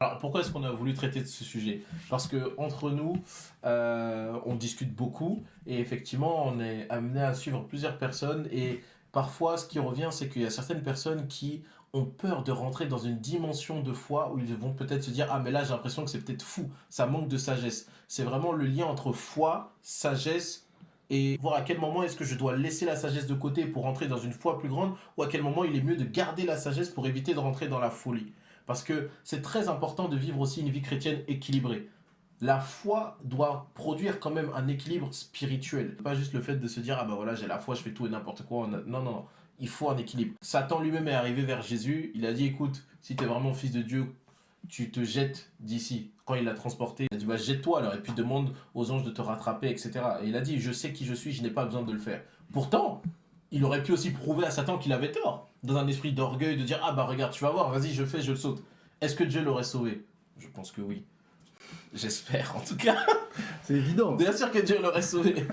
Alors, pourquoi est-ce qu'on a voulu traiter de ce sujet? Parce que entre nous, on discute beaucoup et effectivement, on est amené à suivre plusieurs personnes et parfois, ce qui revient, c'est qu'il y a certaines personnes qui ont peur de rentrer dans une dimension de foi où ils vont peut-être se dire, ah mais là j'ai l'impression que c'est peut-être fou, ça manque de sagesse. C'est vraiment le lien entre foi, sagesse et voir à quel moment est-ce que je dois laisser la sagesse de côté pour rentrer dans une foi plus grande ou à quel moment il est mieux de garder la sagesse pour éviter de rentrer dans la folie. Parce que c'est très important de vivre aussi une vie chrétienne équilibrée. La foi doit produire quand même un équilibre spirituel. Pas juste le fait de se dire, ah ben voilà, j'ai la foi, je fais tout et n'importe quoi. Non, non, non. Il faut un équilibre. Satan lui-même est arrivé vers Jésus. Il a dit, écoute, si tu es vraiment fils de Dieu, tu te jettes d'ici. Quand il l'a transporté, il a dit, bah, jette-toi alors, et puis demande aux anges de te rattraper, etc. Et il a dit, je sais qui je suis, je n'ai pas besoin de le faire. Pourtant, il aurait pu aussi prouver à Satan qu'il avait tort, dans un esprit d'orgueil, de dire, ah bah regarde, tu vas voir, vas-y, je fais, je le saute. Est-ce que Dieu l'aurait sauvé? Je pense que oui. J'espère, en tout cas. C'est évident. Bien sûr que Dieu l'aurait sauvé.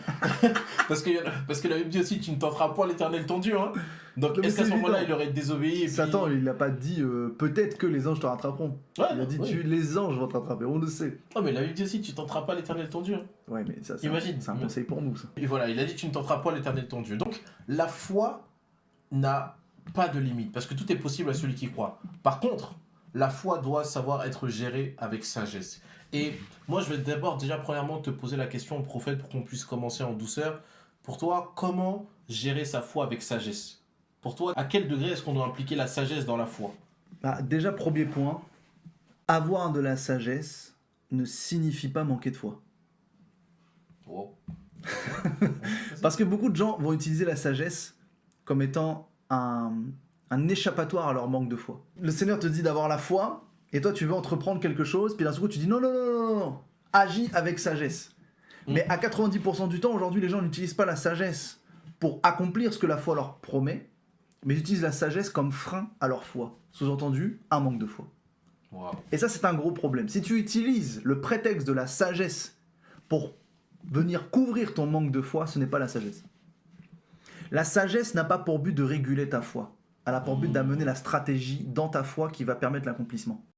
parce que la Bible dit aussi, tu ne tenteras point l'Éternel ton Dieu. Hein. Donc, Non, mais est-ce qu'à c'est ce moment-là, évident. il aurait désobéi et puis... Satan, il n'a pas dit peut-être que les anges te rattraperont. Ouais, Il a dit oui. les anges vont te rattraper, on le sait. Oh, mais la Bible dit aussi, tu ne tenteras pas l'Éternel ton Dieu. Hein. Ouais, mais ça, Imagine. c'est un conseil pour nous, ça. Et voilà, il a dit, tu ne tenteras pas l'Éternel ton Dieu. Donc, la foi n'a pas de limite, parce que tout est possible à celui qui croit. Par contre, la foi doit savoir être gérée avec sagesse. Et moi, je vais d'abord, déjà, premièrement, te poser la question au prophète pour qu'on puisse commencer en douceur. Pour toi, comment gérer sa foi avec sagesse? Pour toi, à quel degré est-ce qu'on doit impliquer la sagesse dans la foi? Bah, déjà, premier point, avoir de la sagesse ne signifie pas manquer de foi. Oh. Parce que beaucoup de gens vont utiliser la sagesse comme étant un échappatoire à leur manque de foi. Le Seigneur te dit d'avoir la foi, et toi tu veux entreprendre quelque chose, puis d'un seul coup tu dis non, non, non, non, non, non, agis avec sagesse. Mais à 90% du temps, aujourd'hui, les gens n'utilisent pas la sagesse pour accomplir ce que la foi leur promet, mais ils utilisent la sagesse comme frein à leur foi. Sous-entendu, un manque de foi. Wow. Et ça, c'est un gros problème. Si tu utilises le prétexte de la sagesse pour venir couvrir ton manque de foi, ce n'est pas la sagesse. La sagesse n'a pas pour but de réguler ta foi. Elle a pour but d'amener la stratégie dans ta foi qui va permettre l'accomplissement.